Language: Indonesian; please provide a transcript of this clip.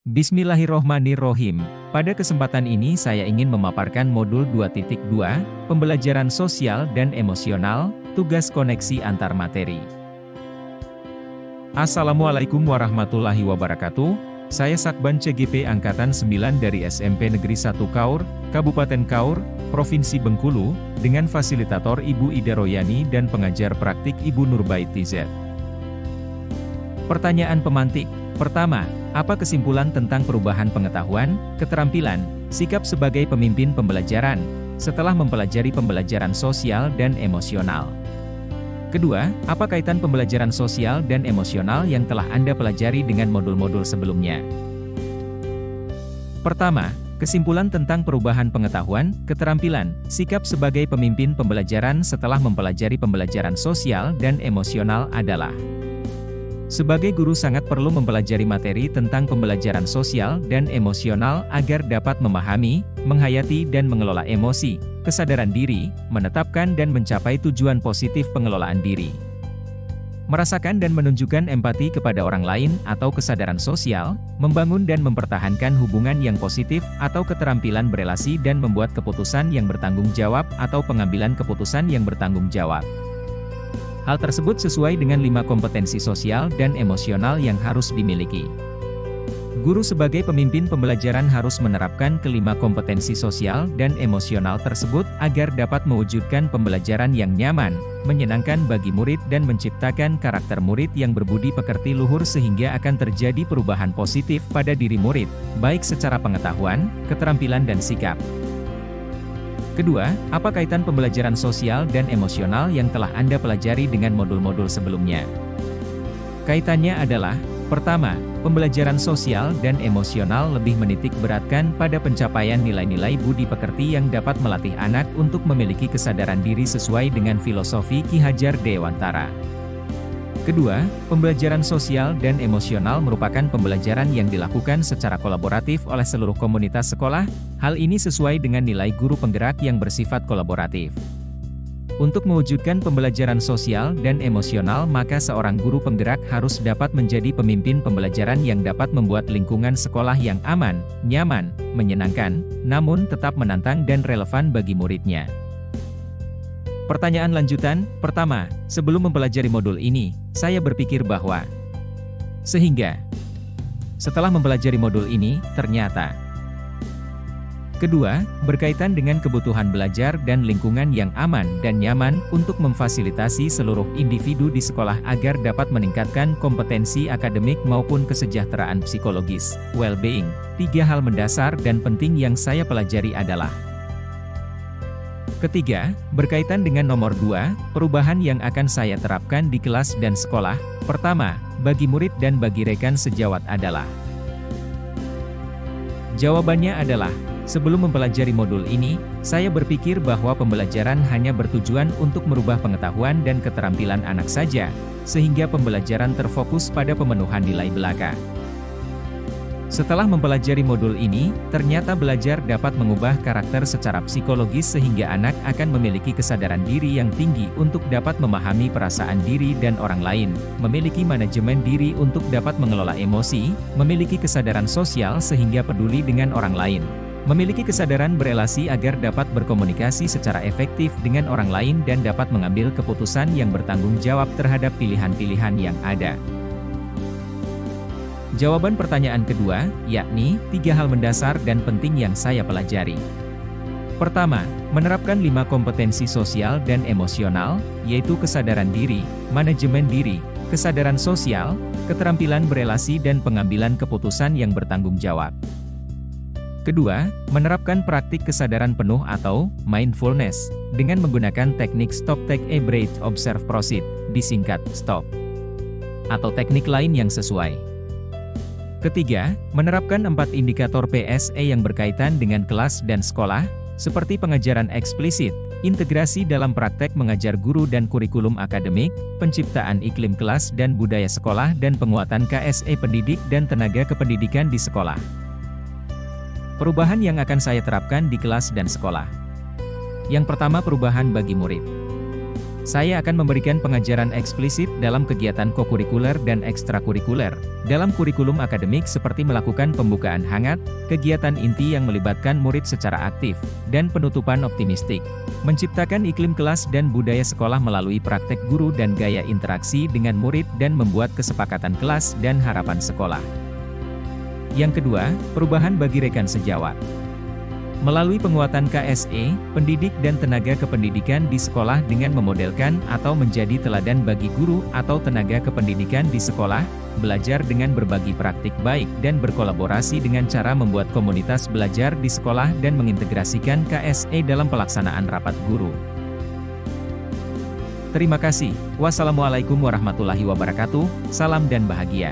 Bismillahirrohmanirrohim. Pada kesempatan ini saya ingin memaparkan modul 2.2, Pembelajaran Sosial dan Emosional, Tugas Koneksi Antar Materi. Assalamualaikum warahmatullahi wabarakatuh. Saya Sakban CGP Angkatan 9 dari SMP Negeri 1 Kaur, Kabupaten Kaur, Provinsi Bengkulu, dengan fasilitator Ibu Ida Royani dan pengajar praktik Ibu Nurbaiti Z. Pertanyaan pemantik. Pertama, apa kesimpulan tentang perubahan pengetahuan, keterampilan, sikap sebagai pemimpin pembelajaran, setelah mempelajari pembelajaran sosial dan emosional? Kedua, apa kaitan pembelajaran sosial dan emosional yang telah Anda pelajari dengan modul-modul sebelumnya? Pertama, kesimpulan tentang perubahan pengetahuan, keterampilan, sikap sebagai pemimpin pembelajaran setelah mempelajari pembelajaran sosial dan emosional adalah: sebagai guru sangat perlu mempelajari materi tentang pembelajaran sosial dan emosional agar dapat memahami, menghayati dan mengelola emosi, kesadaran diri, menetapkan dan mencapai tujuan positif pengelolaan diri. Merasakan dan menunjukkan empati kepada orang lain atau kesadaran sosial, membangun dan mempertahankan hubungan yang positif atau keterampilan berelasi dan membuat keputusan yang bertanggung jawab atau pengambilan keputusan yang bertanggung jawab. Hal tersebut sesuai dengan 5 kompetensi sosial dan emosional yang harus dimiliki. Guru sebagai pemimpin pembelajaran harus menerapkan kelima kompetensi sosial dan emosional tersebut agar dapat mewujudkan pembelajaran yang nyaman, menyenangkan bagi murid dan menciptakan karakter murid yang berbudi pekerti luhur sehingga akan terjadi perubahan positif pada diri murid, baik secara pengetahuan, keterampilan dan sikap. Kedua, apa kaitan pembelajaran sosial dan emosional yang telah Anda pelajari dengan modul-modul sebelumnya? Kaitannya adalah: pertama, pembelajaran sosial dan emosional lebih menitik beratkan pada pencapaian nilai-nilai budi pekerti yang dapat melatih anak untuk memiliki kesadaran diri sesuai dengan filosofi Ki Hajar Dewantara. Kedua, pembelajaran sosial dan emosional merupakan pembelajaran yang dilakukan secara kolaboratif oleh seluruh komunitas sekolah. Hal ini sesuai dengan nilai guru penggerak yang bersifat kolaboratif. Untuk mewujudkan pembelajaran sosial dan emosional, maka seorang guru penggerak harus dapat menjadi pemimpin pembelajaran yang dapat membuat lingkungan sekolah yang aman, nyaman, menyenangkan, namun tetap menantang dan relevan bagi muridnya. Pertanyaan lanjutan. Pertama, sebelum mempelajari modul ini, saya berpikir bahwa sehingga setelah mempelajari modul ini, ternyata. Kedua, berkaitan dengan kebutuhan belajar dan lingkungan yang aman dan nyaman untuk memfasilitasi seluruh individu di sekolah agar dapat meningkatkan kompetensi akademik maupun kesejahteraan psikologis, well-being. 3 hal mendasar dan penting yang saya pelajari adalah: ketiga, berkaitan dengan nomor 2, perubahan yang akan saya terapkan di kelas dan sekolah. Pertama, bagi murid dan bagi rekan sejawat adalah. Jawabannya adalah, sebelum mempelajari modul ini, saya berpikir bahwa pembelajaran hanya bertujuan untuk merubah pengetahuan dan keterampilan anak saja, sehingga pembelajaran terfokus pada pemenuhan nilai belaka. Setelah mempelajari modul ini, ternyata belajar dapat mengubah karakter secara psikologis sehingga anak akan memiliki kesadaran diri yang tinggi untuk dapat memahami perasaan diri dan orang lain, memiliki manajemen diri untuk dapat mengelola emosi, memiliki kesadaran sosial sehingga peduli dengan orang lain, memiliki kesadaran berelasi agar dapat berkomunikasi secara efektif dengan orang lain dan dapat mengambil keputusan yang bertanggung jawab terhadap pilihan-pilihan yang ada. Jawaban pertanyaan kedua, yakni 3 hal mendasar dan penting yang saya pelajari. Pertama, menerapkan 5 kompetensi sosial dan emosional, yaitu kesadaran diri, manajemen diri, kesadaran sosial, keterampilan berelasi dan pengambilan keputusan yang bertanggung jawab. Kedua, menerapkan praktik kesadaran penuh atau mindfulness, dengan menggunakan teknik Stop Take a Breath Observe Proceed, disingkat STOP, atau teknik lain yang sesuai. Ketiga, menerapkan 4 indikator PSE yang berkaitan dengan kelas dan sekolah, seperti pengajaran eksplisit, integrasi dalam praktek mengajar guru dan kurikulum akademik, penciptaan iklim kelas dan budaya sekolah dan penguatan KSE pendidik dan tenaga kependidikan di sekolah. Perubahan yang akan saya terapkan di kelas dan sekolah. Yang pertama, perubahan bagi murid. Saya akan memberikan pengajaran eksplisit dalam kegiatan kokurikuler dan ekstrakurikuler. Dalam kurikulum akademik seperti melakukan pembukaan hangat, kegiatan inti yang melibatkan murid secara aktif, dan penutupan optimistik. Menciptakan iklim kelas dan budaya sekolah melalui praktek guru dan gaya interaksi dengan murid dan membuat kesepakatan kelas dan harapan sekolah. Yang kedua, perubahan bagi rekan sejawat. Melalui penguatan KSE, pendidik dan tenaga kependidikan di sekolah dengan memodelkan atau menjadi teladan bagi guru atau tenaga kependidikan di sekolah, belajar dengan berbagi praktik baik dan berkolaborasi dengan cara membuat komunitas belajar di sekolah dan mengintegrasikan KSE dalam pelaksanaan rapat guru. Terima kasih. Wassalamualaikum warahmatullahi wabarakatuh. Salam dan bahagia.